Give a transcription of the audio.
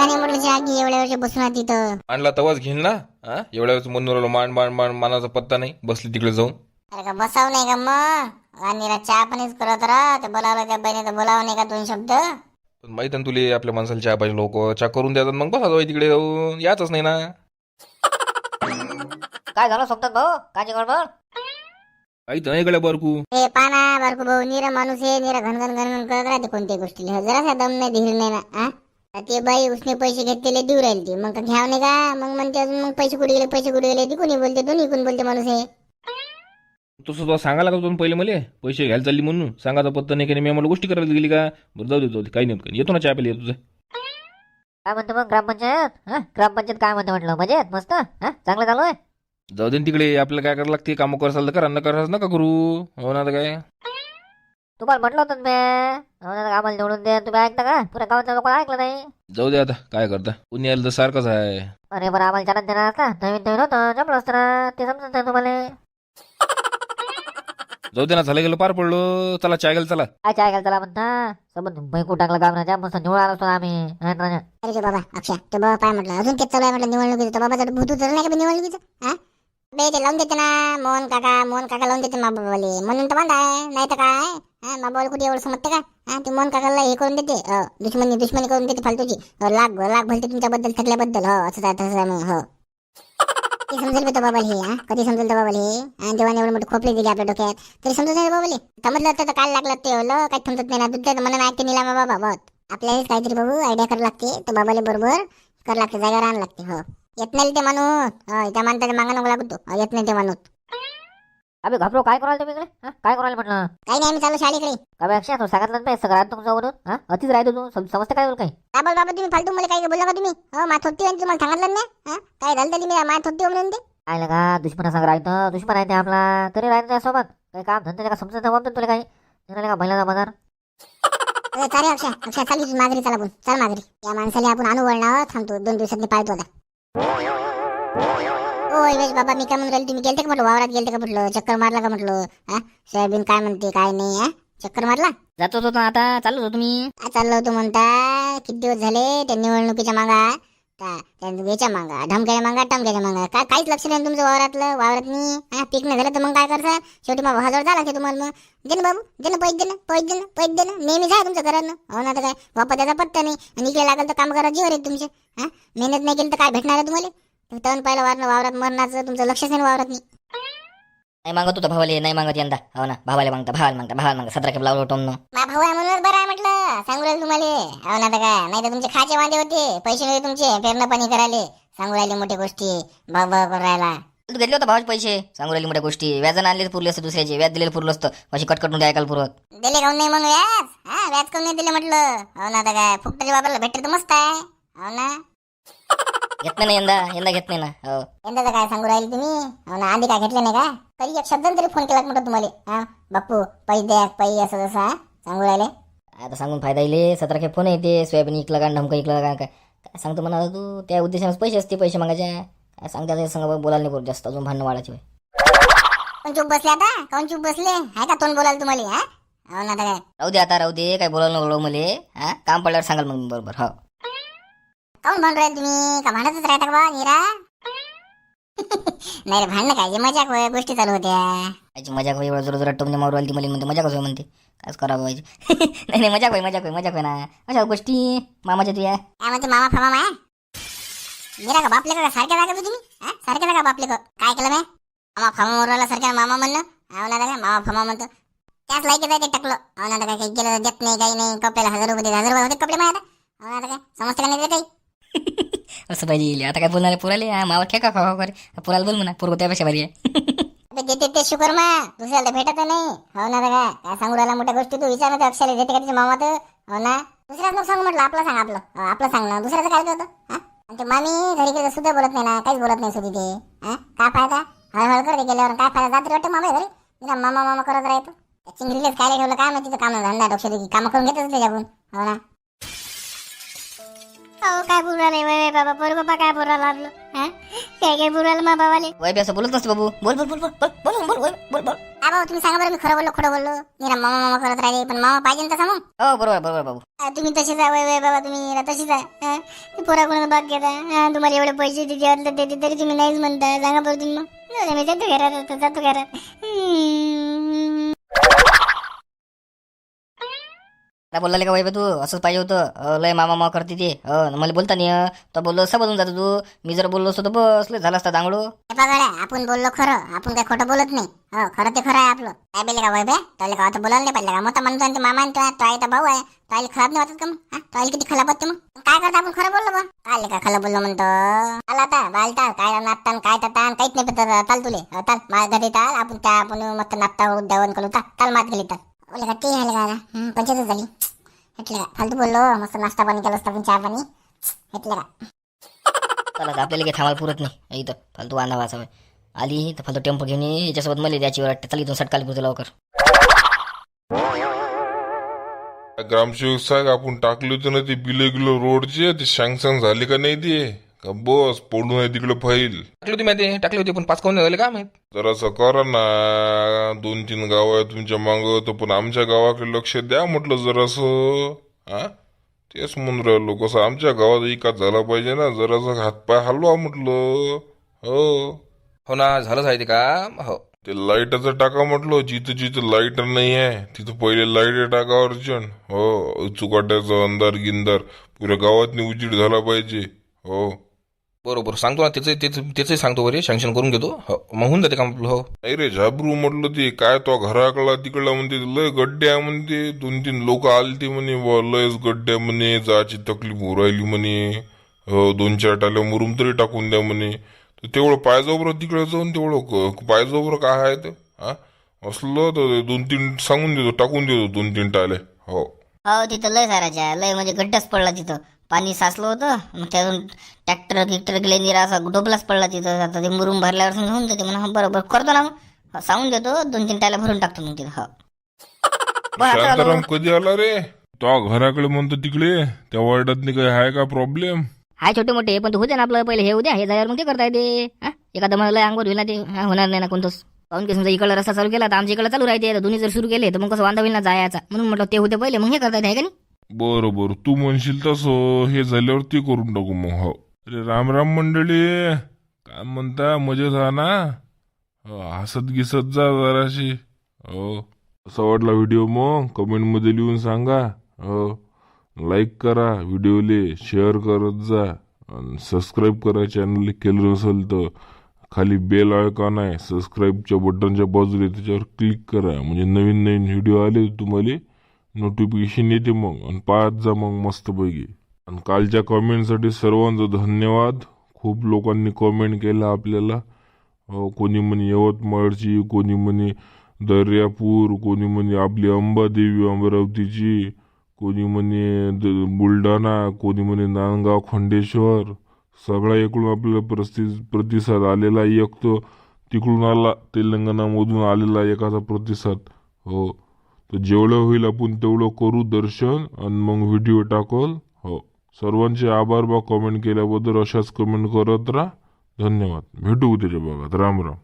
नाही म्हटलं चहा की एवढ्या वेळच्या बसून आहे तिथं. आणला तवाच घेईन ना. हा एवढ्या वेळेस मनोराला मान मानाचा पत्ता नाही, बसली तिकडे जाऊन. अरे का बसाव नाही का मग, आणि चहा पाणीच करत राहा. ते बोलावलं त्या बहिणी तर बोलावं नाही का 2 शब्द. पण माहित आहे ना तुले, आपल्या माणसाला चहा पाहिजे, लोक चहा करून द्यातात, मग बसा जाऊ तिकडे जाऊन, याच नाही ना. काय झालं सोबतात भाऊ, काची गडबड? काही तर नाही गड्या बारकू. हे पाना बारको भाऊ निरा माणूस आहे, निरा घनघन घनघन करत राहते कोणत्याही गोष्टीला. जरासा दम नाही, धीर नाही ना. हा ते बाई उसने पैसे घेतलेले देऊ राहील ती, मग का घ्याव नाही का? मग म्हणते अजून मग पैसे कुठे गेले, पैसे कुठे गेले. ती कोणी बोलते, दोन्ही कोण बोलते माणूस आहे. तसं तुला सांगायला लागतो ना पहिले मला, पैसे घ्यायला चालली म्हणून सांगायचा पत्ता नाही की मी आम्हाला गोष्टी करायला गेली का. बरं जाऊ दे काही नाही, येतो ना चहा प्यायला, येतो. काय म्हणतो मग ग्रामपंचायत? हा ग्रामपंचायत काय म्हणते म्हटलं, मजेत मस्त? हा चांगलं चालू आहे? जाऊ दे ना तिकडे, आपल्याला काय करायला लागते, कामं करायला तर करा, न करायचं नका करू. हो ना, आता काय. तुम्हाला म्हटलं होतं ना मी, आम्हाला निवडून द्या. तुम्ही ऐकता का? पुऱ्या गावातल्या लोकांना ऐकलं नाही. जाऊ दे आता, काय करता, पुण्य आलं तर सारखंच आहे. अरे बरं, आम्हाला चालत देणार असता, नवीन होतं जमलं असतं ना, ते समजत नाही तुम्हाला. जाऊ दे ना, झालं गेलं पार पडलो. चला चहा गेलं, चला. काय चाय घ्यायला त्याला म्हणता? सोबत बैकू टाकला गावनाच्या, मस्त निवड आलो असतो आम्ही. अरे जो बाबा अक्षय, तो बाबा काय म्हटलं, अजून तेच चालू आहे म्हटलं निवडणुकीचं. तो बाबा भूत उतरलं नाही का निवडणुकीचं? हा बे ते लावून देते ना मोहन काका लावून देते बाबाले, म्हणून तर म्हणता आहे. नाही तर काय, हा बाबाला कुठे एवढं समजते का? हा ते मोहन काकाला हे करून देते, दुश्मनी करून देते फालतूची. लाख भलते तुमच्याबद्दल, थकल्याबद्दल. हो असं आहे, तसं आहे मग. हो ते समजेल का तो बाबाला हे? कधी समजेल तो बाबाला हे? आणि जेव्हा एवढं मोठे खोपले दिले आपल्या डोक्यात, तरी समजत नाही बाबाले. समजलं तर काय लागलं ते होलं, काही समजत नाही ना. दुसऱ्या मनाने ऐकते निला बाबा बहुत. आपल्यालाच काहीतरी बाबू आयडिया करायला लागते, तर बाबाले बरोबर करावं लागते, जागा राहायला लागते. हो येत नाही ते माणूस, त्या माणसाच्या मागा नको लागतो. येत नाही ते माणूस. अबे घाबरो, काय करायला तुम्ही इकडे? काय करायला म्हटलं? काही नाही, आम्ही चालू शाळेकडे. का बे अक्षय, तू सांगितलं नाही सगळ्यात तुमच्यावरून? हा अतिच राहतो तू, समजतं काय बोल काही? काय बोल बाबा तुम्ही फालतू, मला काही बोलला का तुम्ही? हो मात होती आणि तुम्हाला सांगितलं ना. हा काय झालं तरी मी मात होती म्हणून ते. आयला का दुश्मना सांग राहतं, दुश्मन आहे ते आपला, तरी राहतं त्यासोबत. काही काम धंदे का समजत नाही तुला काही? का महिला बाजार. चालेल अक्षय चालू तुझी माघारी, चला आपण चल माघारी. या माणसाला आपण आणू वळणावर थांबतो, 2 दिवसांनी पाहतो आता. ओ योगेश बाबा, मी काय म्हणून राहिले, तुम्ही गेलते का म्हटलं, वावरात गेलते का म्हटलं, चक्कर मारला का म्हटलं? हा सोयाबीन काय म्हणते काय नाही? हा चक्कर मारला? जातो होतो आता, चालू होतो तुम्ही. चाललो होतो म्हणता. किती दिवस झाले त्या निवडणुकीच्या मागा, याच्या मागा, धमक्याच्या मागा, टमक्याच्या मागा, काय काहीच लक्ष नाही तुमचं वावरात नाही. हा पीक नाही झालं तर मग काय करता? शेवटी मग हजार झाला की तुम्हाला. मग दे ना बाबू, दे ना पैसे दे ना. नेहमीच आहे तुमचं घरानं. हो ना, तर काय वापस त्याचा पत्ता नाही. आणि इकडे लागेल तर काम करा जीवर आहेत तुमचे. हा मेहनत नाही केली तर काय भेटणार आहे तुम्हाला? तण पाहिलं वावरात मरणाचं तुमचं लक्षच नाही वावरात नाही. नाही मागत होता भावाले, नाही मागत यंदा. हो ना, भावाला मागता 17 खेप लावलं टोमनं. मा भाऊ आहे म्हणूनच बरं आहे म्हटलं, सांगू राहिले तुम्हाला. हो ना, तर काय नाही तर तुमचे खाचे वांदे होते, पैसे नव्हते तुमचे पेरणं पाणी करायला. सांगू राहिले मोठी गोष्टी, भाऊ करून राहिला. तू घेतले होते भावाचे पैसे, सांगू राहिली मोठ्या गोष्टी. व्याजानं आणले पुरले असतं, दुसऱ्याचे व्याज दिलेलं पुरलं असतं. अशी कटकटून द्या ऐकायला पुरत. दिले काऊन नाही मग व्याज? हा व्याज काऊन नाही दिले म्हटलं? हो ना, तर काय फुकटाच्या बाबाला भेटले तर मस्त आहे. हो ना, घेत नाही यंदा घेत नाही ना. हो यंदाचं काय सांगू राहिले तुम्ही? हो ना, आधी काय घेतलं नाही का? कधी एक शब्दाने तरी फोन केला म्हटलं तुम्हाला. हा बाप्पू पैसे द्या, पैसे असं जसं सांगू राहिले. आता सांगून फायदा येईल. 17 खेप फोन येते, सोयाबीन इकलं का, ढमकं इकलं का, काय सांगतो म्हणा तू. त्या उद्देशाने पैसे असते, पैसे मागायचे. काय सांगता संग बोलायला नाही करू जास्त, अजून भांडणं वाढायचे. पण चूप बसले आता, काऊन चूप बसले? आहे का तोंड बोलायला तुम्हाला? हा हो ना, तर काय राहू दे, काय बोलायला नको मला. हा काम पडल्यावर सांगाल मग बरोबर. हो काऊन भांडू राहिले तुम्ही? का भांडतच राहता का बा निरा? नाही रे, भांडणं काय मजाक होय, गोष्टी चालू होत्या. याची मजाक होई, जोर जोरात टोमने मारू आली ती मला, म्हणते मजाक होय म्हणते. कायच करावं पाहिजे. नाही मजाक होय ना. अशा गोष्टी मामाच्या तुया. काय म्हणते मामा फमा माया? निरा का बापले का सारख्या जागा तुम्ही? हा सारख्या जागा बापले का? काय केलं मी? मामा फमा मोरला सारख्या मामा म्हणणं. हो ना, काय मामा फमा म्हणतो त्याच लायकीच आहे ते टकलं. हो ना, तर काय काही केलं देत नाही, काही नाही. कपड्याला 1000 रुपये 1000 होते कपडे माझ्या. हो ना, तर काय समजते का नाही काही? असं पाहिजे. आता काय बोलणार पुराले, मावा खेका खा करे पुराला बोल म्हणा, पूर्व त्यापेक्षा भारी आहे. देते ते शुकर मा, दुसऱ्याला भेटत नाही. हो ना, तर काय सांगू राहिला मोठ्या गोष्टी तू? विचार ना अक्षर देते का तिच्या मामा तर? हो ना, दुसऱ्याच नको सांगू म्हटलं, आपलं सांग. आपलं सांग ना, दुसऱ्याचं काय होतं? हा ते मामी घरी गेलं सुद्धा बोलत नाही ना, काहीच बोलत नाही सुद्धा ते. हा काय फायदा? हळहळ करते गेल्यावर काय फायदा? जात्री वाटतं मामा घरी तिला मामा करत राहतो. चिंगरीलेच काय ठेवलं काय माहिती, काम धंदा डोक्यात काम करून घेतच त्याच्याकडून. हो ना, काय बोलू राहिले बाबा, बरोबर काय बोलायला लागलो? हा काय काय बोलाल मा बाबाले वय बी असं बोलत नसते बाबू. बोल बोल बोल बोल बोल बोल बोल बोल बोल बोल. बाबा तुम्ही सांगा बरं मी खरं बोललो खोटं बोललो निरा मामा मामा करत राहिले पण मामा पाहिजे ना तसा मग हो बरोबर बरोबर बाबू. तुम्ही तशीच आहे वय बाबा तुम्ही तशीच आहे पोराकडून भाग घेता तुम्हाला एवढे पैसे देते तरी तुम्ही नाहीच म्हणता सांगा बरं तुम्ही मग मी जातो घरात जातो घरात काय बोलला का वय तू असंच पाहिजे होतं. लय मामा मामा करते ते. मला बोलता नाही तर बोललो असं बोलून जातो तू. मी जर बोललो असतो तर बस लय झाला असता दांगडो. गड्या आपण बोललो खरं आपण काय खोटं बोलत नाही हो खरं ते खरं आहे आपलं काय बेले का वैभ्या त्याला का आता बोलायला नाही पाहिजे का मोठा म्हणतो आणि मामा तो आहे भाऊ आहे तो खराब नाही वाटत का मग तो किती खराब वाटते मग काय करता आपण खरं बोललो बा काय का खरं बोललो म्हणतो आला आता बालता काय नाचता काय तान काहीच नाही पडत चाल तुले चाल माझ्या घरी चाल आपण त्या आपण मस्त नाचता उद्यावन करू चाल मात गेली तर बोले का ते आहे का पंचायतच झाली म्हटलं का फालतू बोललो मस्त नाश्ता पाणी केलं असतं पण चहा पाणी म्हटलं का चला आता आपल्याला काही थांबायला पुरत नाही इथं फालतू वांदा वाचा आली तर फालतू टेम्पो घेऊन ये याच्यासोबत मला द्यायची वाटते. चल इथून सटकाली पुरतो लवकर. ग्रामसेवक साहेब आपण टाकले होते ना ते बिलो रोडचे ते सँक्शन झाले का नाही ते का बस पडून आहे तिकडे फाईल टाकली होती माहिती टाकली होती पण 5 काऊन झाले का माहित. जरासं करा ना 2-3 गाव आहे तुमच्या माग तर पण आमच्या गावाकडे लक्ष द्या म्हटलं जरासं हा तेच म्हणून राहिलो कसं आमच्या गावात एकाच झाला पाहिजे ना जरासं हातपाय हलवा म्हटलं हो ना झालंच आहे ते काम. हो ते लाईटाचं टाका म्हटलं जिथं जिथं लाईट नाही आहे तिथं पहिले लाईट टाका अर्जंट हो चुकाट्याचा अंधार गिंदार पुऱ्या गावात उजीड झाला पाहिजे हो बरोबर सांगतो ना त्याचंही सांगतो बरे सँक्शन करून घेतो. हो मग होऊन जाते काम आपलं. हो नाही रे झाबरू म्हटलं ते काय तो घराकडला तिकडला म्हणते लय गड्डे आहे म्हणते 2-3 लोक आलते म्हणे लयच गड्ड्या म्हणे जायची तकलीफ हो राहिली म्हणे 2-4 टाल्या मुरुम तरी टाकून द्या म्हणे तर तेवढं पायजोबर तिकडे जाऊन तेवढं पायजोबर काय आहे तर हा असलं तर 2-3 सांगून देतो टाकून देतो 2-3 टाले हो हो तिथं लय साराच्या लय म्हणजे गड्डाच पडला तिथं. पाणी साचलं होतं मग त्यातून ट्रॅक्टर गिक्टर गेले निरा असा डोबलाच पडला तिथं. आता ते मुरुम भरल्यावर समजा होऊन जाते म्हणा. बरोबर करतो ना मग सांगून देतो 2-3 टायला भरून टाकतो मग तिथं. हो बरं आता शांताराम कधी आला रे तो घराकडे म्हणतो तिकडे त्या वार्डात काही आहे का प्रॉब्लेम हाय छोटे मोठे पण तू होते ना आपलं पहिले हे उद्या हे जायवर मग ते करता येते. एखादं मला अंगवर होईल ना ते होणार नाही ना कोणतंच. पाहून की समजा इकडला रस्ता चालू केला तर आमच्या इकडे चालू राहते दोन्ही जर सुरू केले तर मग कसं वांदा होईल ना जायचा म्हणून म्हटलं ते होते पहिले मग हे करता येते का नाही. बरोबर तू म्हणशील तसं हे झाल्यावर ते करून टाकू मग हो अरे राम राम मंडळी काय म्हणता मजेत हा ना हसत गिसत जा जराशी हो असा वाटला व्हिडिओ मग कमेंटमध्ये लिहून सांगा हो लाईक करा व्हिडिओले शेअर करत जा आणि सबस्क्राईब करा चॅनल केलं नसेल तर खाली बेल आयकॉन आहे सबस्क्राईबच्या बटनच्या बाजूला त्याच्यावर क्लिक करा म्हणजे नवीन नवीन व्हिडिओ आले तुम्हाला नोटिफिकेशन येते मग आणि पाहत जा मग मस्तपैकी. आणि कालच्या कमेंटसाठी सर्वांचं धन्यवाद. खूप लोकांनी कमेंट केला आपल्याला कोणी म्हणे यवतमाळची कोणी म्हणे दर्यापूर कोणी म्हणे आपली अंबादेवी अमरावतीची कोणी म्हणे बुलढाणा कोणी म्हणे नांदगाव खंडेश्वर सगळा इकडून आपल्याला प्रतिसाद आलेला. एक तो तिकडून आला तेलंगणामधून आलेला एखादा प्रतिसाद हो तर जेवढं होईल आपण तेवढं करू दर्शन आणि मग व्हिडिओ टाकल हो. सर्वांचे आभार बा कमेंट केल्याबद्दल. अशाच कमेंट करत राहा. धन्यवाद. भेटू त्याच्या भागात. राम राम.